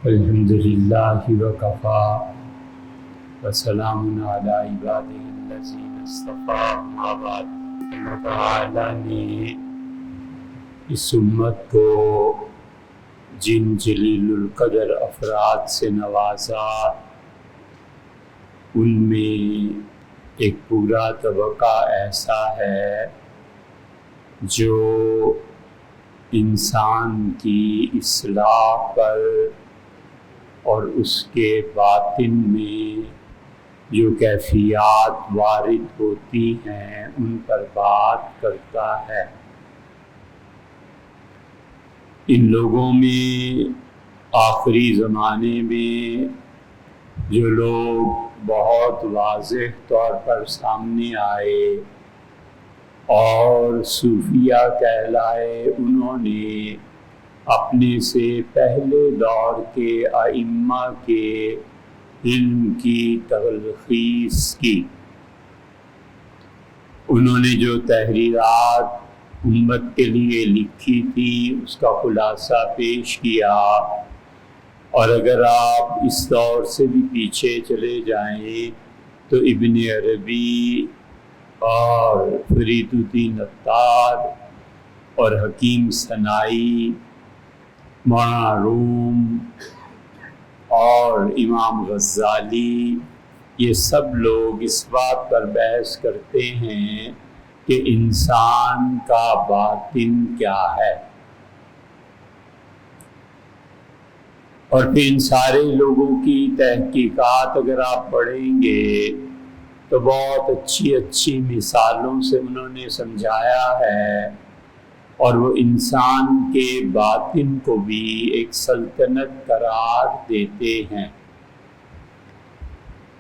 الحمد للہ وکفا وسلام علی عبادہ الذین اصطفیٰ اما بعد۔ اللہ تعالیٰ نے اس امت کو جن جلیل القدر افراد سے نوازا، ان میں ایک پورا طبقہ ایسا ہے جو انسان کی اصلاح پر اور اس کے باطن میں جو کیفیات وارد ہوتی ہیں ان پر بات کرتا ہے۔ ان لوگوں میں آخری زمانے میں جو لوگ بہت واضح طور پر سامنے آئے اور صوفیہ کہلائے، انہوں نے اپنے سے پہلے دور کے ائمہ کے علم کی تلخیص کی۔ انہوں نے جو تحریرات امت کے لیے لکھی تھی اس کا خلاصہ پیش کیا، اور اگر آپ اس دور سے بھی پیچھے چلے جائیں تو ابن عربی اور فرید الدین عطار اور حکیم صنائی، مولانا روم اور امام غزالی، یہ سب لوگ اس بات پر بحث کرتے ہیں کہ انسان کا باطن کیا ہے، اور پھر ان سارے لوگوں کی تحقیقات اگر آپ پڑھیں گے تو بہت اچھی اچھی مثالوں سے انہوں نے سمجھایا ہے، اور وہ انسان کے باطن کو بھی ایک سلطنت قرار دیتے ہیں،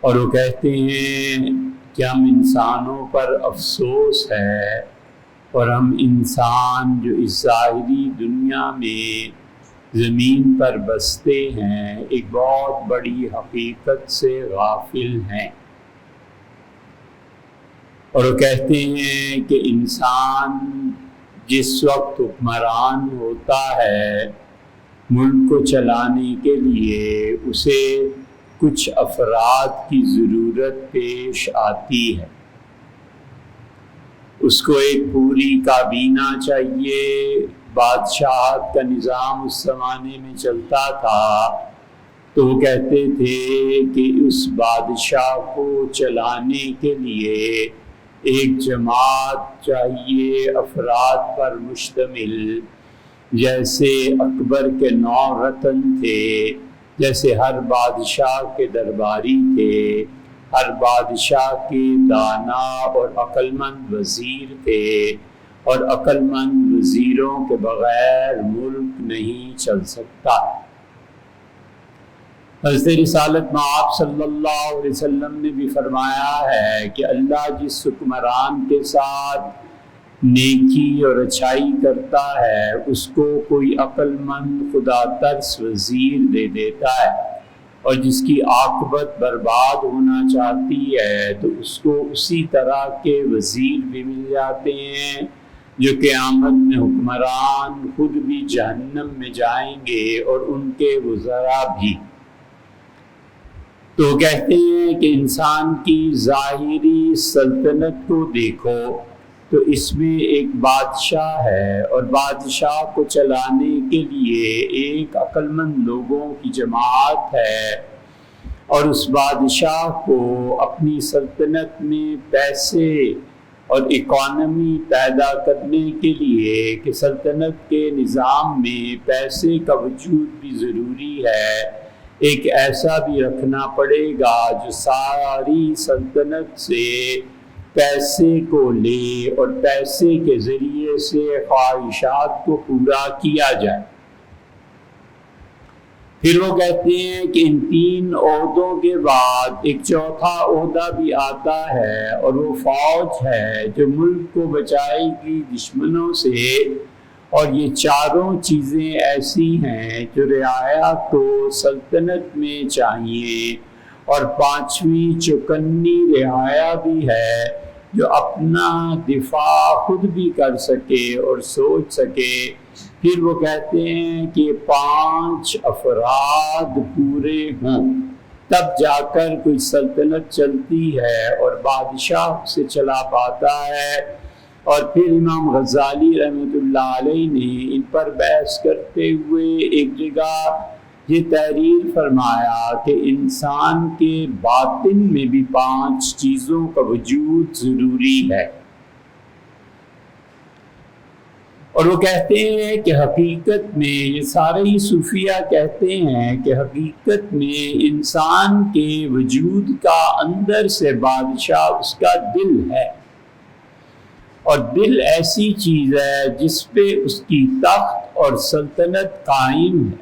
اور وہ کہتے ہیں کہ ہم انسانوں پر افسوس ہے، اور ہم انسان جو اس ظاہری دنیا میں زمین پر بستے ہیں ایک بہت بڑی حقیقت سے غافل ہیں۔ اور وہ کہتے ہیں کہ انسان جس وقت حکمران ہوتا ہے، ملک کو چلانے کے لیے اسے کچھ افراد کی ضرورت پیش آتی ہے۔ اس کو ایک پوری کابینہ چاہیے۔ بادشاہت کا نظام اس زمانے میں چلتا تھا، تو وہ کہتے تھے کہ اس بادشاہ کو چلانے کے لیے ایک جماعت چاہیے افراد پر مشتمل، جیسے اکبر کے 9 رتن تھے، جیسے ہر بادشاہ کے درباری تھے، ہر بادشاہ کے دانا اور عقل مند وزیر تھے، اور عقل مند وزیروں کے بغیر ملک نہیں چل سکتا۔ حضرت رسالت مآب صلی اللہ علیہ وسلم نے بھی فرمایا ہے کہ اللہ جس حکمران کے ساتھ نیکی اور اچھائی کرتا ہے اس کو کوئی عقل مند خدا ترس وزیر دے دیتا ہے، اور جس کی عاقبت برباد ہونا چاہتی ہے تو اس کو اسی طرح کے وزیر بھی مل جاتے ہیں جو قیامت میں حکمران خود بھی جہنم میں جائیں گے اور ان کے وزراء بھی۔ تو کہتے ہیں کہ انسان کی ظاہری سلطنت کو دیکھو تو اس میں ایک بادشاہ ہے، اور بادشاہ کو چلانے کے لیے ایک عقل مند لوگوں کی جماعت ہے، اور اس بادشاہ کو اپنی سلطنت میں پیسے اور اکانومی پیدا کرنے کے لیے کہ سلطنت کے نظام میں پیسے کا وجود بھی ضروری ہے، ایک ایسا بھی رکھنا پڑے گا جو ساری سلطنت سے پیسے کو لے اور پیسے کے ذریعے سے خواہشات کو پورا کیا جائے۔ پھر وہ کہتے ہیں کہ ان 3 عہدوں کے بعد ایک چوتھا عہدہ بھی آتا ہے، اور وہ فوج ہے جو ملک کو بچائے گی دشمنوں سے، اور یہ چاروں چیزیں ایسی ہیں جو رعایا کو سلطنت میں چاہیے، اور 5ویں چوکنی رعایا بھی ہے جو اپنا دفاع خود بھی کر سکے اور سوچ سکے پھر وہ کہتے ہیں کہ 5 افراد پورے ہوں تب جا کر کوئی سلطنت چلتی ہے اور بادشاہ سے چلا پاتا ہے۔ اور پھر امام غزالی رحمۃ اللہ علیہ نے ان پر بحث کرتے ہوئے ایک جگہ یہ تحریر فرمایا کہ انسان کے باطن میں بھی 5 چیزوں کا وجود ضروری ہے، اور وہ کہتے ہیں کہ حقیقت میں یہ سارے ہی صوفیہ کہتے ہیں کہ حقیقت میں انسان کے وجود کا اندر سے بادشاہ اس کا دل ہے، اور دل ایسی چیز ہے جس پہ اس کی تخت اور سلطنت قائم ہے،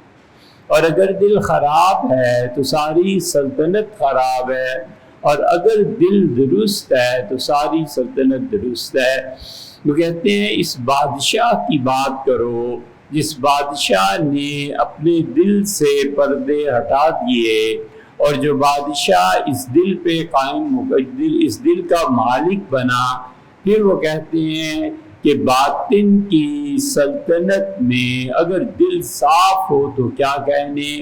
اور اگر دل خراب ہے تو ساری سلطنت خراب ہے، اور اگر دل درست ہے تو ساری سلطنت درست ہے۔ وہ کہتے ہیں اس بادشاہ کی بات کرو جس بادشاہ نے اپنے دل سے پردے ہٹا دیے، اور جو بادشاہ اس دل پہ قائم ہو کر اس دل کا مالک بنا۔ پھر وہ کہتے ہیں کہ باطن کی سلطنت میں اگر دل صاف ہو تو کیا کہنے،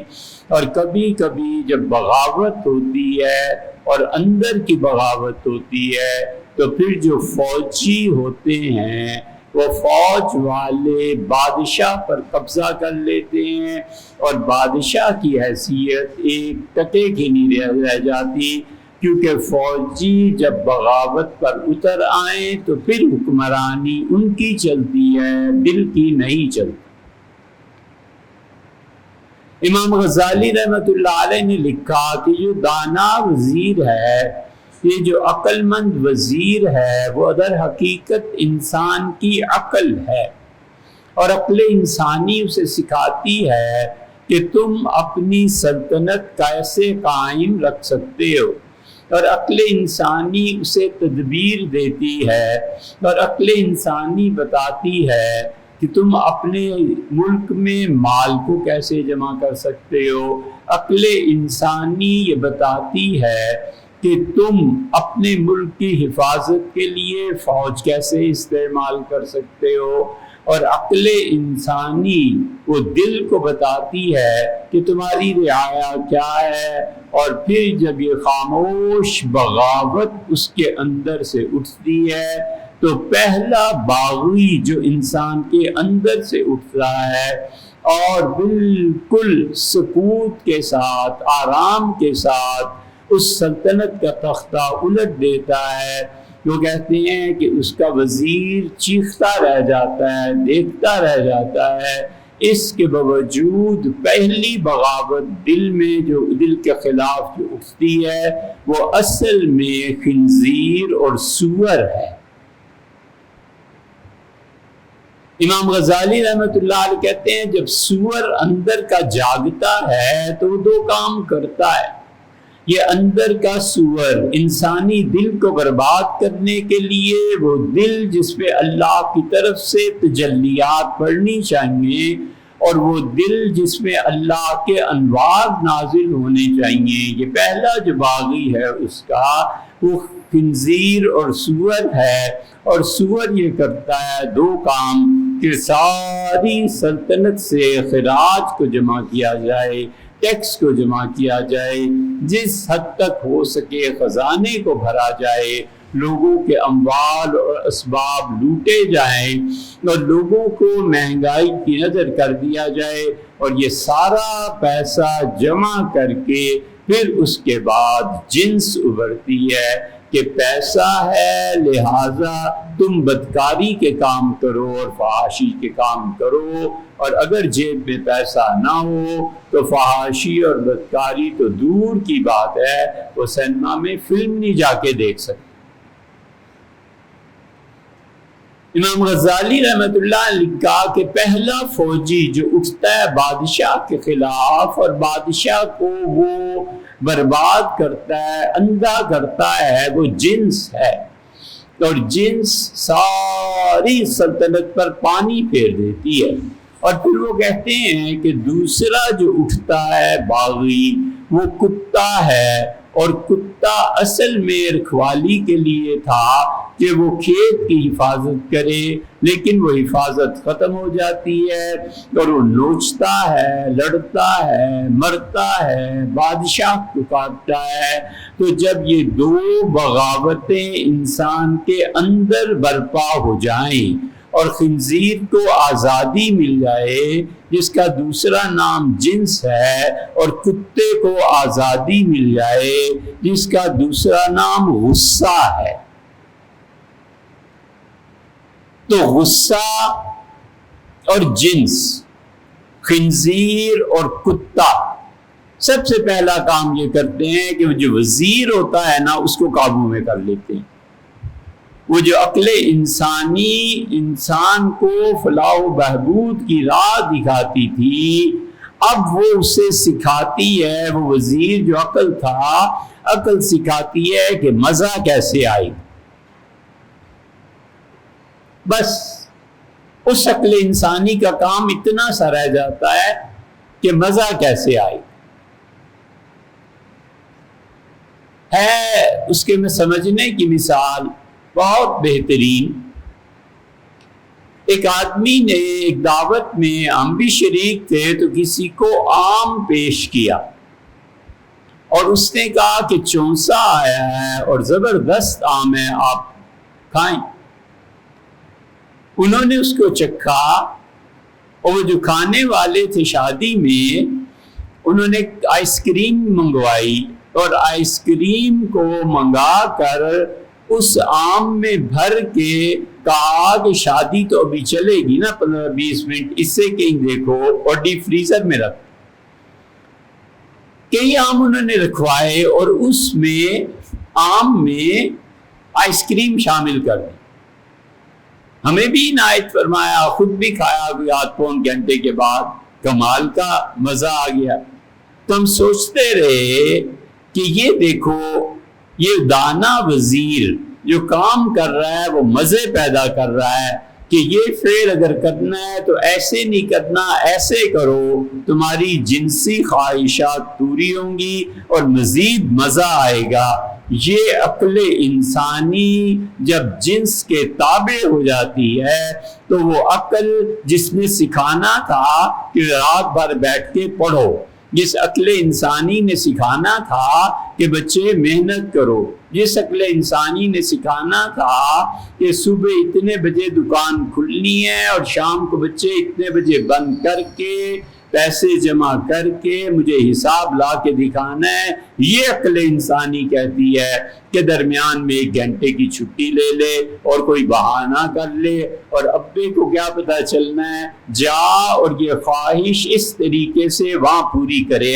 اور کبھی کبھی جب بغاوت ہوتی ہے اور اندر کی بغاوت ہوتی ہے تو پھر جو فوجی ہوتے ہیں وہ فوج والے بادشاہ پر قبضہ کر لیتے ہیں، اور بادشاہ کی حیثیت ایک ٹکے کی نہیں رہ جاتی، کیونکہ فوجی جب بغاوت پر اتر آئیں تو پھر حکمرانی ان کی چلتی ہے، دل کی نہیں چلتی۔ امام غزالی رحمۃ اللہ علیہ نے لکھا کہ جو دانا وزیر ہے، یہ جو عقل مند وزیر ہے، وہ در حقیقت انسان کی عقل ہے، اور عقل انسانی اسے سکھاتی ہے کہ تم اپنی سلطنت کیسے قائم رکھ سکتے ہو، اور عقل انسانی اسے تدبیر دیتی ہے، اور عقل انسانی بتاتی ہے کہ تم اپنے ملک میں مال کو کیسے جمع کر سکتے ہو، عقل انسانی یہ بتاتی ہے کہ تم اپنے ملک کی حفاظت کے لیے فوج کیسے استعمال کر سکتے ہو، اور عقل انسانی وہ دل کو بتاتی ہے کہ تمہاری رعایا کیا ہے، اور پھر جب یہ خاموش بغاوت اس کے اندر سے اٹھتی ہے تو پہلا باغی جو انسان کے اندر سے اٹھتا ہے اور بالکل سکوت کے ساتھ آرام کے ساتھ اس سلطنت کا تختہ الٹ دیتا ہے، وہ کہتے ہیں کہ اس کا وزیر چیختا رہ جاتا ہے، دیکھتا رہ جاتا ہے، اس کے باوجود پہلی بغاوت دل میں جو دل کے خلاف جو اٹھتی ہے وہ اصل میں خنزیر اور سور ہے۔ امام غزالی رحمۃ اللہ علیہ کہتے ہیں جب سور اندر کا جاگتا ہے تو وہ 2 کام کرتا ہے۔ یہ اندر کا سور انسانی دل کو برباد کرنے کے لیے، وہ دل جس پہ اللہ کی طرف سے تجلیات پڑنی چاہیے، اور وہ دل جس میں اللہ کے انوار نازل ہونے چاہیے، یہ پہلا جو باغی ہے اس کا وہ خنزیر اور سور ہے، اور سور یہ کرتا ہے 2 کام کہ ساری سلطنت سے خراج کو جمع کیا جائے، ٹیکس کو جمع کیا جائے، جس حد تک ہو سکے خزانے کو بھرا جائے، لوگوں کے اموال اور اسباب لوٹے جائیں، اور لوگوں کو مہنگائی کی نظر کر دیا جائے، اور یہ سارا پیسہ جمع کر کے پھر اس کے بعد جنس ابھرتی ہے کہ پیسہ ہے لہٰذا تم بدکاری کے کام کرو اور فحاشی کے کام کرو، اور اگر جیب میں پیسہ نہ ہو تو فحاشی اور بدکاری تو دور کی بات ہے، وہ سینما میں فلم نہیں جا کے دیکھ سکتے۔ امام غزالی رحمۃ اللہ نے لکھا کہ پہلا فوجی جو اٹھتا ہے بادشاہ کے خلاف اور بادشاہ کو وہ برباد کرتا ہے، اندھا کرتا ہے، وہ جنس ہے، اور جنس ساری سلطنت پر پانی پھیر دیتی ہے۔ اور پھر وہ کہتے ہیں کہ دوسرا جو اٹھتا ہے باغی وہ کتا ہے، اور کتا اصل میں رکھوالی کے لیے تھا، کہ وہ کھیت کی حفاظت کرے، لیکن وہ حفاظت ختم ہو جاتی ہے اور وہ نوچتا ہے، لڑتا ہے، مرتا ہے، بادشاہ کو کاٹتا ہے۔ تو جب یہ دو بغاوتیں انسان کے اندر برپا ہو جائیں اور خنزیر کو آزادی مل جائے جس کا دوسرا نام جنس ہے، اور کتے کو آزادی مل جائے جس کا دوسرا نام غصہ ہے، تو غصہ اور جنس، خنزیر اور کتا سب سے پہلا کام یہ کرتے ہیں کہ وہ جو وزیر ہوتا ہے نا اس کو قابو میں کر لیتے ہیں۔ وہ جو عقل انسانی انسان کو فلاح و بہبود کی راہ دکھاتی تھی، اب وہ اسے سکھاتی ہے، وہ وزیر جو عقل تھا، عقل سکھاتی ہے کہ مزہ کیسے آئے۔ بس اس عقل انسانی کا کام اتنا سا رہ جاتا ہے کہ مزہ کیسے آئے۔ ہے اس کے میں سمجھنے کی مثال بہت بہترین۔ ایک آدمی نے ایک دعوت میں، ہم بھی شریک تھے، تو کسی کو آم پیش کیا اور اس نے کہا کہ چونسا آیا ہے اور زبردست آم ہے، آپ کھائیں۔ انہوں نے اس کو چکھا اور وہ جو کھانے والے تھے شادی میں، انہوں نے آئس کریم منگوائی اور آئس کریم کو منگا کر اس آم میں بھر کے کہا کہ شادی تو ابھی چلے گی نا 15-20 منٹ، اس سے کہیں دیکھو اور ڈیپ فریزر میں رکھ۔ کئی آم انہوں نے رکھوائے اور اس میں آم میں آئس کریم شامل کر دی۔ ہمیں بھی عنایت فرمایا، خود بھی کھایا کوئی آدھ پون گھنٹے کے بعد، کمال کا مزہ آ گیا۔ تو ہم سوچتے رہے کہ یہ دیکھو، یہ دانا وزیر جو کام کر رہا ہے وہ مزے پیدا کر رہا ہے کہ یہ فعل اگر کرنا ہے تو ایسے نہیں کرنا، ایسے کرو، تمہاری جنسی خواہشات پوری ہوں گی اور مزید مزہ آئے گا۔ یہ عقل انسانی جب جنس کے تابع ہو جاتی ہے تو وہ عقل جس نے سکھانا تھا کہ رات بھر بیٹھ کے پڑھو، جس عقل انسانی نے سکھانا تھا کہ بچے محنت کرو، جس عقل انسانی نے سکھانا تھا کہ صبح اتنے بجے دکان کھلنی ہے اور شام کو بچے اتنے بجے بند کر کے پیسے جمع کر کے مجھے حساب لا کے دکھانا ہے، یہ عقل انسانی کہتی ہے کہ درمیان میں 1 گھنٹے کی چھٹی لے لے اور کوئی بہانہ کر لے، اور ابے کو کیا پتہ چلنا ہے، جا اور یہ خواہش اس طریقے سے وہاں پوری کرے۔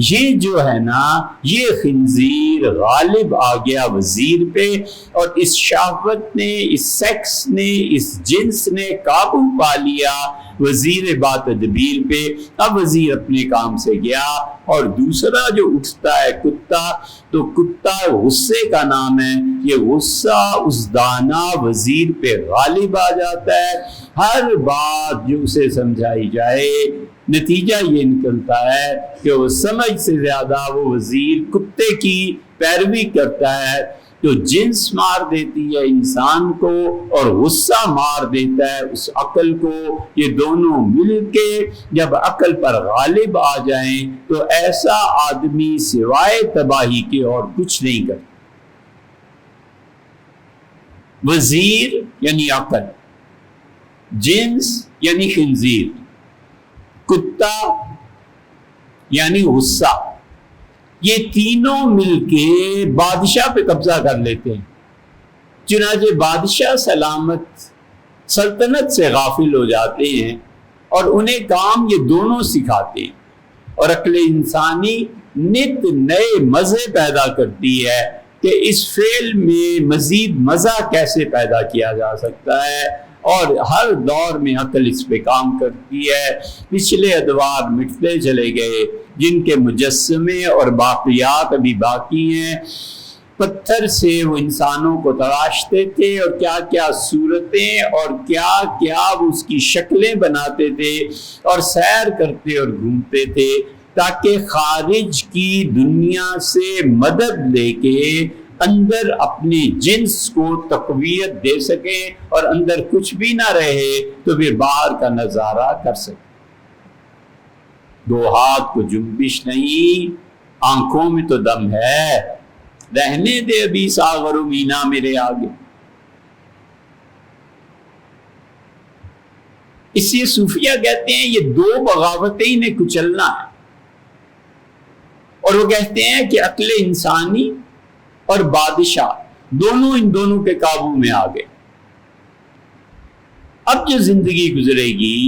یہ جو ہے نا، یہ خنزیر غالب آ گیا وزیر پہ، اور اس شہوت نے، اس سیکس نے، اس جنس نے قابو پا لیا وزیر باتدبیر پہ۔ اب وزیر اپنے کام سے گیا، اور دوسرا جو اٹھتا ہے کتا، تو کتا غصے کا نام ہے، یہ غصہ اس دانا وزیر پہ غالب آ جاتا ہے۔ ہر بات جو اسے سمجھائی جائے نتیجہ یہ نکلتا ہے کہ وہ سمجھ سے زیادہ وہ وزیر کتے کی پیروی کرتا ہے، تو جنس مار دیتی ہے انسان کو اور غصہ مار دیتا ہے اس عقل کو۔ یہ دونوں مل کے جب عقل پر غالب آ جائیں تو ایسا آدمی سوائے تباہی کے اور کچھ نہیں کرتا۔ وزیر یعنی عقل، جنس یعنی خنزیر، کتا یعنی غصہ، یہ تینوں مل کے بادشاہ پہ قبضہ کر لیتے ہیں۔ چنانچہ بادشاہ سلامت سلطنت سے غافل ہو جاتے ہیں اور انہیں کام یہ دونوں سکھاتے ہیں، اور عقل انسانی نت نئے مزے پیدا کرتی ہے کہ اس فعل میں مزید مزہ کیسے پیدا کیا جا سکتا ہے، اور ہر دور میں عقل اس پہ کام کرتی ہے۔ پچھلے ادوار مٹتے چلے گئے جن کے مجسمے اور باقیات ابھی باقی ہیں۔ پتھر سے وہ انسانوں کو تراشتے تھے اور کیا کیا صورتیں اور کیا کیا وہ اس کی شکلیں بناتے تھے اور سیر کرتے اور گھومتے تھے، تاکہ خارج کی دنیا سے مدد لے کے اندر اپنے جنس کو تقویت دے سکیں اور اندر کچھ بھی نہ رہے تو پھر باہر کا نظارہ کر سکیں۔ دو ہاتھ کو جنبش نہیں، آنکھوں میں تو دم ہے، رہنے دے ابھی ساغر و مینا میرے آگے۔ اس لیے صوفیہ کہتے ہیں یہ دو بغاوتیں انہیں کچلنا ہے، اور وہ کہتے ہیں کہ عقل انسانی اور بادشاہ دونوں ان دونوں کے قابو میں آ گئے۔ اب جو زندگی گزرے گی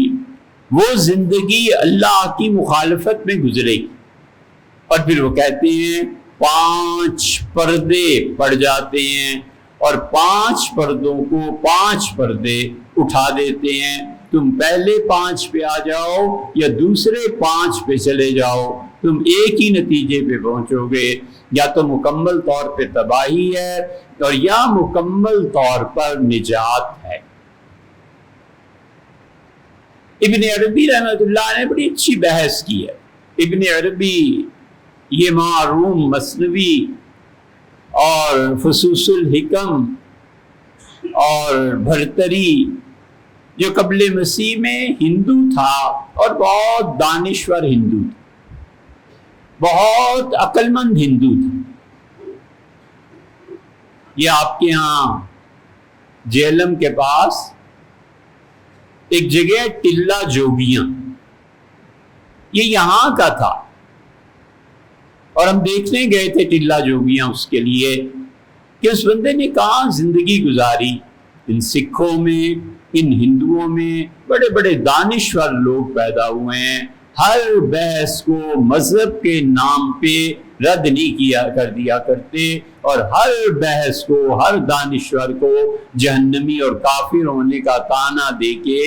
وہ زندگی اللہ کی مخالفت میں گزرے گی، اور پھر وہ کہتے ہیں 5 پردے پڑ جاتے ہیں، اور 5 پردوں کو 5 پردے اٹھا دیتے ہیں۔ تم پہلے 5 پہ آ جاؤ یا دوسرے 5 پہ چلے جاؤ، تم ایک ہی نتیجے پہ پہنچو گے، یا تو مکمل طور پہ تباہی ہے اور یا مکمل طور پر نجات ہے۔ ابن عربی رحمۃ اللہ نے بڑی اچھی بحث کی ہے۔ ابن عربی یہ معروم مثنوی اور فصوص الحکم اور بھرتری جو قبل مسیح میں ہندو تھا اور بہت دانشور ہندو تھا، بہت عقل مند ہندو تھا۔ یہ آپ کے ہاں جہلم کے پاس ایک جگہ ٹلہ جوگیاں، یہ یہاں کا تھا، اور ہم دیکھنے گئے تھے ٹلہ جوگیاں اس کے لیے کہ اس بندے نے کہاں زندگی گزاری۔ ان سکھوں میں، ان ہندوؤں میں بڑے بڑے دانشور لوگ پیدا ہوئے ہیں، ہر بحث کو مذہب کے نام پہ رد نہیں کیا کر دیا کرتے، اور ہر بحث کو، ہر دانشور کو جہنمی اور کافر ہونے کا طعنہ دے کے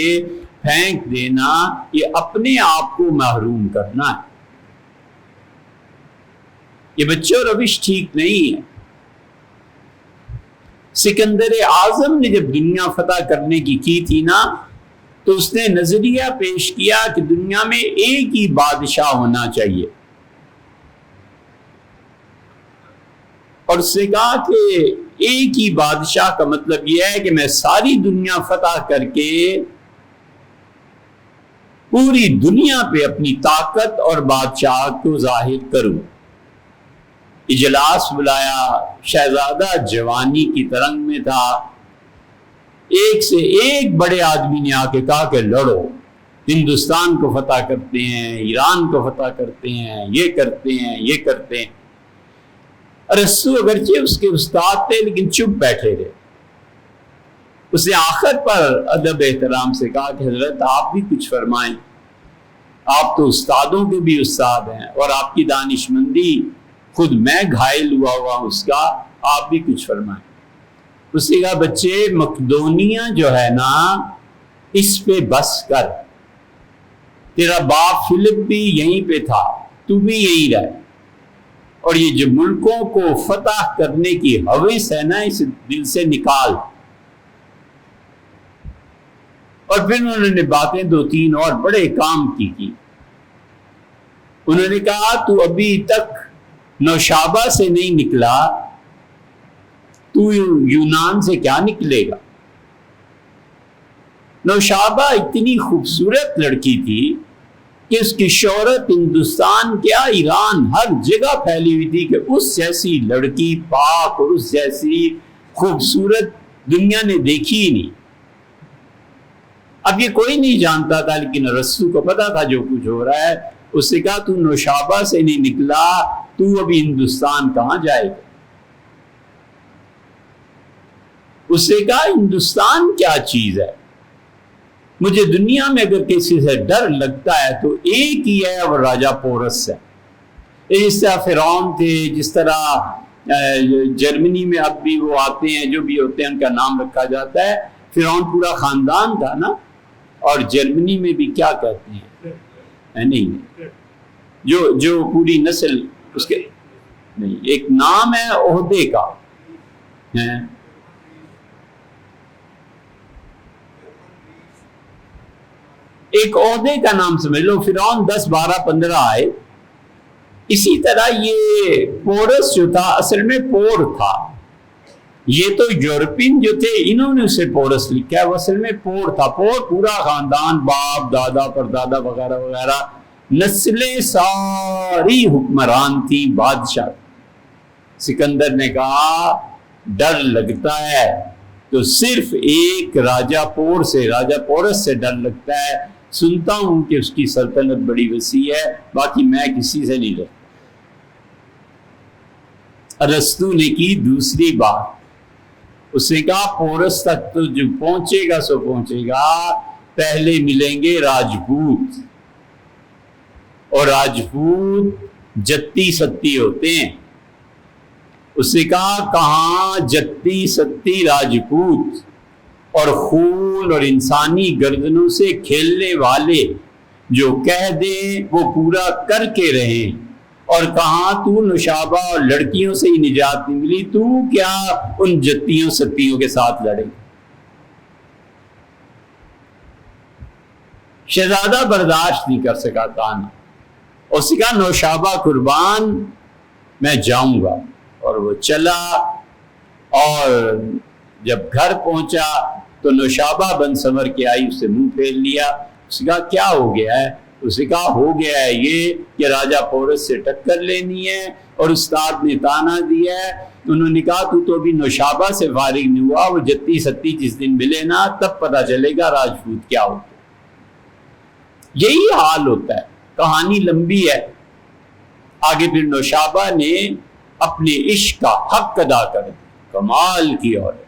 پھینک دینا، یہ اپنے آپ کو محروم کرنا ہے۔ یہ بچوں روش ٹھیک نہیں ہے۔ سکندر اعظم نے جب دنیا فتح کرنے کی تھی نا، تو اس نے نظریہ پیش کیا کہ دنیا میں ایک ہی بادشاہ ہونا چاہیے، اور اس نے کہا کہ ایک ہی بادشاہ کا مطلب یہ ہے کہ میں ساری دنیا فتح کر کے پوری دنیا پہ اپنی طاقت اور بادشاہت کو ظاہر کروں۔ اجلاس بلایا، شہزادہ جوانی کی ترنگ میں تھا، ایک سے ایک بڑے آدمی نے آ کے کہا کہ لڑو، ہندوستان کو فتح کرتے ہیں، ایران کو فتح کرتے ہیں، یہ کرتے ہیں، یہ کرتے ہیں۔ ارسطو اگرچہ اس کے استاد تھے لیکن چپ بیٹھے رہے۔ اس نے آخر پر ادب احترام سے کہا کہ حضرت آپ بھی کچھ فرمائیں، آپ تو استادوں کے بھی استاد ہیں، اور آپ کی دانشمندی خود میں گھائل ہوا اس کا، آپ بھی کچھ فرمائیں۔ اس نے کہا بچے، مقدونیہ جو ہے نا، اس پہ بس کر، تیرا باپ فلپ بھی یہیں پہ تھا، تو بھی یہی رہے، اور یہ جو ملکوں کو فتح کرنے کی ہوس ہے نا، اس دل سے نکال۔ اور پھر انہوں نے باتیں 2-3 اور بڑے کام کی۔ انہوں نے کہا تو ابھی تک نوشابہ سے نہیں نکلا، تو یونان سے کیا نکلے گا؟ نوشابہ اتنی خوبصورت لڑکی تھی کہ اس کی شہرت ہندوستان کیا ایران ہر جگہ پھیلی ہوئی تھی کہ اس جیسی لڑکی پاک اور اس جیسی خوبصورت دنیا نے دیکھی ہی نہیں۔ اب یہ کوئی نہیں جانتا تھا، لیکن ارسطو کو پتا تھا جو کچھ ہو رہا ہے۔ اس نے کہا تو نوشابہ سے نہیں نکلا، تو ابھی ہندوستان کہاں جائے گا؟ اس نے کہا ہندوستان کیا چیز ہے؟ مجھے دنیا میں اگر کسی سے ڈر لگتا ہے تو ایک ہی ہے، وہ راجہ پورس ہے۔ جس طرح فرعون تھے، جس طرح جرمنی میں اب بھی وہ آتے ہیں، جو بھی ہوتے ہیں ان کا نام رکھا جاتا ہے، فرعون پورا خاندان تھا نا۔ اور جرمنی میں بھی کیا کہتے ہیں، نہیں، جو پوری نسل اس کے نہیں، ایک نام ہے عہدے کا، ایک عہدے کا نام سمجھ لو۔ فرعون 10 12 15 آئے۔ اسی طرح یہ پورس جو تھا اصل میں پور تھا، یہ تو یورپین جو تھے انہوں نے اسے پورس لکھا ہے، وہ اصل میں پور تھا، پور پورا خاندان، باپ دادا پردادا وغیرہ وغیرہ، نسلیں ساری حکمران تھی، بادشاہ۔ سکندر نے کہا ڈر لگتا ہے تو صرف ایک راجہ پور سے، راجہ پورس سے ڈر لگتا ہے، سنتا ہوں کہ اس کی سلطنت بڑی وسیع ہے، باقی میں کسی سے نہیں ڈرتا۔ ارسطو نے کی دوسری بات، اس نے کہا پورس تک تو جو پہنچے گا سو پہنچے گا، پہلے ملیں گے راجپوت، اور راجپوت جتی ستی ہوتے ہیں۔ اس نے کہا کہاں جتی ستی راجپوت اور خون اور انسانی گردنوں سے کھیلنے والے جو کہہ دیں وہ پورا کر کے رہیں، اور کہاں تو نوشابہ اور لڑکیوں سے ہی نجات نہیں ملی، تو کیا ان جتیوں ستیوں کے ساتھ لڑے؟ شہزادہ برداشت نہیں کر سکا تانا، اس نے کہا نوشابہ قربان، میں جاؤں گا۔ اور وہ چلا، اور جب گھر پہنچا تو نوشابہ بن سنور کے آئی، اسے منہ پھیر لیا۔ اس نے کہا کیا ہو گیا ہے؟ اس نے کہا ہو گیا ہے یہ کہ راجہ پورس سے ٹکر لینی ہے، اور استاد نے تانا دیا ہے۔ انہوں نے کہا تو ابھی نوشابہ سے فارغ نہیں ہوا، وہ جتی ستی جس دن ملے نا تب پتہ چلے گا راجپوت کیا ہوتا ہے۔ یہی حال ہوتا ہے، کہانی لمبی ہے۔ آگے پھر نوشابہ نے اپنے عشق کا حق ادا کر دیا، کمال کی عورت،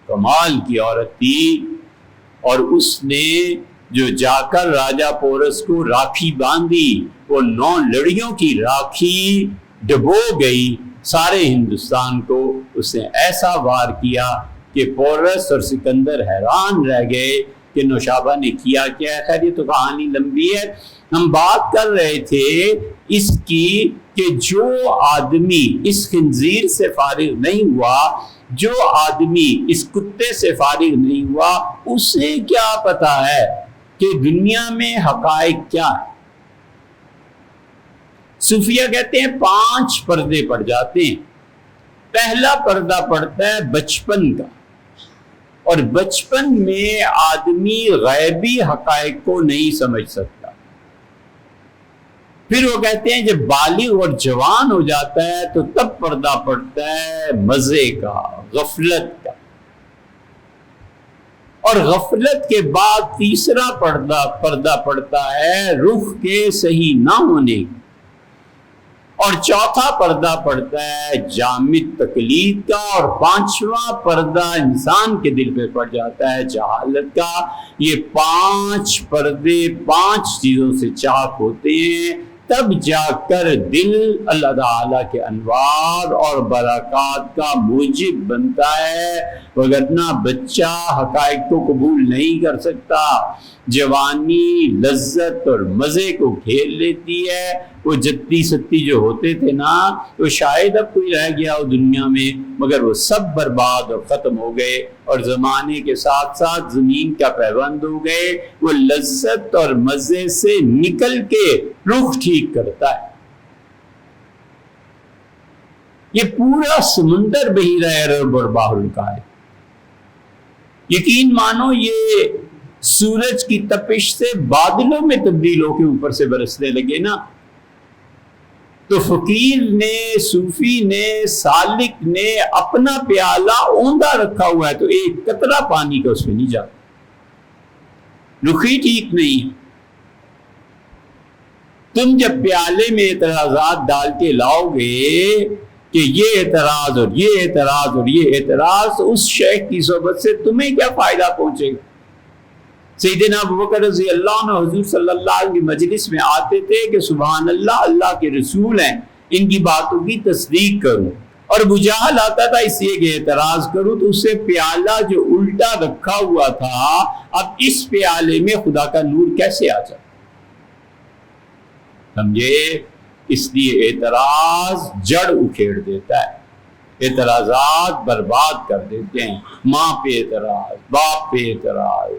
کمال کی عورت تھی، اور اس نے جو جا کر راجہ پورس کو راکھی باندھی، وہ 9 لڑیوں کی راکھی ڈبو گئی سارے ہندوستان کو۔ اس نے ایسا وار کیا کہ پورس اور سکندر حیران رہ گئے کہ نوشابہ نے کیا کیا ہے۔ خیر یہ تو کہانی لمبی ہے، ہم بات کر رہے تھے اس کی کہ جو آدمی اس خنزیر سے فارغ نہیں ہوا، جو آدمی اس کتے سے فارغ نہیں ہوا، اسے کیا پتا ہے کہ دنیا میں حقائق کیا ہے۔ صوفیہ کہتے ہیں 5 پردے پڑ جاتے ہیں۔ پہلا پردہ پڑتا ہے بچپن کا، اور بچپن میں آدمی غیبی حقائق کو نہیں سمجھ سکتا۔ پھر وہ کہتے ہیں جب بالغ اور جوان ہو جاتا ہے تو تب پردہ پڑتا ہے مزے کا، غفلت کا، اور غفلت کے بعد تیسرا پردہ پڑتا ہے رخ کے صحیح نہ ہونے کا، اور چوتھا پردہ پڑتا ہے جامد تقلید کا، اور 5واں پردہ انسان کے دل پہ پڑ جاتا ہے جہالت کا۔ یہ 5 پردے 5 چیزوں سے چاک ہوتے ہیں، تب جا کر دل اللہ تعالیٰ کے انوار اور برکات کا موجب بنتا ہے، وگرنہ بچہ حقائق کو قبول نہیں کر سکتا۔ جوانی لذت اور مزے کو کھیل لیتی ہے۔ وہ جتی ستی جو ہوتے تھے نا، وہ شاید اب کوئی رہ گیا ہو دنیا میں، مگر وہ سب برباد اور ختم ہو گئے، اور زمانے کے ساتھ ساتھ زمین کا پیوند ہو گئے۔ وہ لذت اور مزے سے نکل کے رخ ٹھیک کرتا ہے۔ یہ پورا سمندر بحیرہ عرب اور بحر الکاہل، یقین مانو یہ سورج کی تپش سے بادلوں میں تبدیل ہو کے اوپر سے برسنے لگے نا، تو فقیر نے، صوفی نے، سالک نے اپنا پیالہ اوندا رکھا ہوا ہے تو ایک قطرہ پانی کا اس میں نہیں جاتا، رخی ٹھیک نہیں۔ تم جب پیالے میں اعتراضات ڈال کے لاؤ گے کہ یہ اعتراض اور یہ اعتراض اور یہ اعتراض، اس شیخ کی صحبت سے تمہیں کیا فائدہ پہنچے گا؟ سیدنا ابوبکر رضی اللہ عنہ حضور صلی اللہ علیہ وسلم کی مجلس میں آتے تھے کہ سبحان اللہ، اللہ کے رسول ہیں، ان کی باتوں کی تصدیق کروں، اور ابو جہل آتا تھا اس لیے کہ اعتراض کروں، تو اسے پیالہ جو الٹا رکھا ہوا تھا، اب اس پیالے میں خدا کا نور کیسے آ جائے؟ سمجھے؟ اس لیے اعتراض جڑ اکھیڑ دیتا ہے، اعتراضات برباد کر دیتے ہیں۔ ماں پہ اعتراض، باپ پہ اعتراض،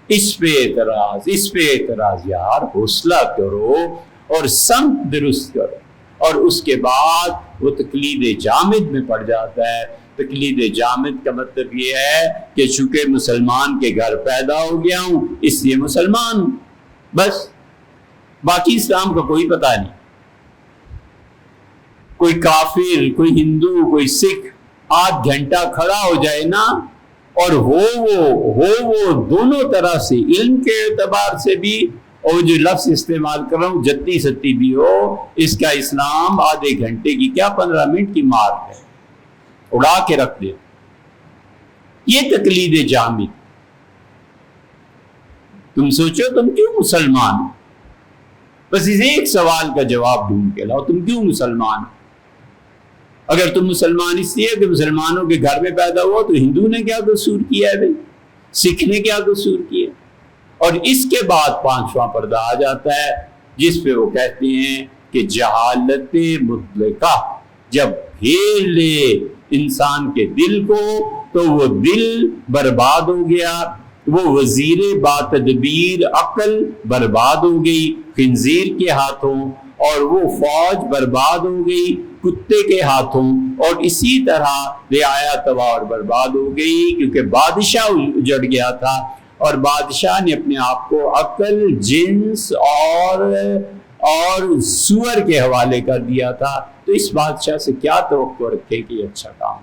اس پہ اعتراض، اس پہ اعتراض۔ یار حوصلہ کرو اور سمت درست کرو، اور اس کے بعد وہ تقلید جامد میں پڑ جاتا ہے۔ تقلید جامد کا مطلب یہ ہے کہ چونکہ مسلمان کے گھر پیدا ہو گیا ہوں اس لیے مسلمان ہوں، بس باقی اسلام کا کوئی پتہ نہیں۔ کوئی کافر، کوئی ہندو، کوئی سکھ آدھ گھنٹہ کھڑا ہو جائے نا، اور وہ دونوں طرح سے، علم کے اعتبار سے بھی اور جو لفظ استعمال کر رہا ہوں جتی ستی بھی ہو، اس کا اسلام آدھے گھنٹے کی کیا 15 منٹ کی مار ہے، اڑا کے رکھ دے۔ یہ تقلید جامد۔ تم سوچو تم کیوں مسلمان ہو؟ بس اس ایک سوال کا جواب ڈھونڈ کے لاؤ، تم کیوں مسلمان ہو؟ اگر تم مسلمان اس لیے کہ مسلمانوں کے گھر میں پیدا ہوا تو ہندو نے کیا قصور کیا ہے بھائی؟ سکھ نے کیا قصور کیا؟ اور اس کے بعد 5واں پردہ آ جاتا ہے جس پہ وہ کہتے ہیں کہ جہالت مطلقہ جب گھیر لے انسان کے دل کو تو وہ دل برباد ہو گیا، وہ وزیر با تدبیر عقل برباد ہو گئی خنزیر کے ہاتھوں، اور وہ فوج برباد ہو گئی کتے کے ہاتھوں، اور اسی طرح رعایا تباہ اور برباد ہو گئی کیونکہ بادشاہ اجڑ گیا تھا، اور بادشاہ نے اپنے آپ کو عقل، جنس اور سور کے حوالے کر دیا تھا۔ تو اس بادشاہ سے کیا توقع رکھے کہ یہ اچھا کام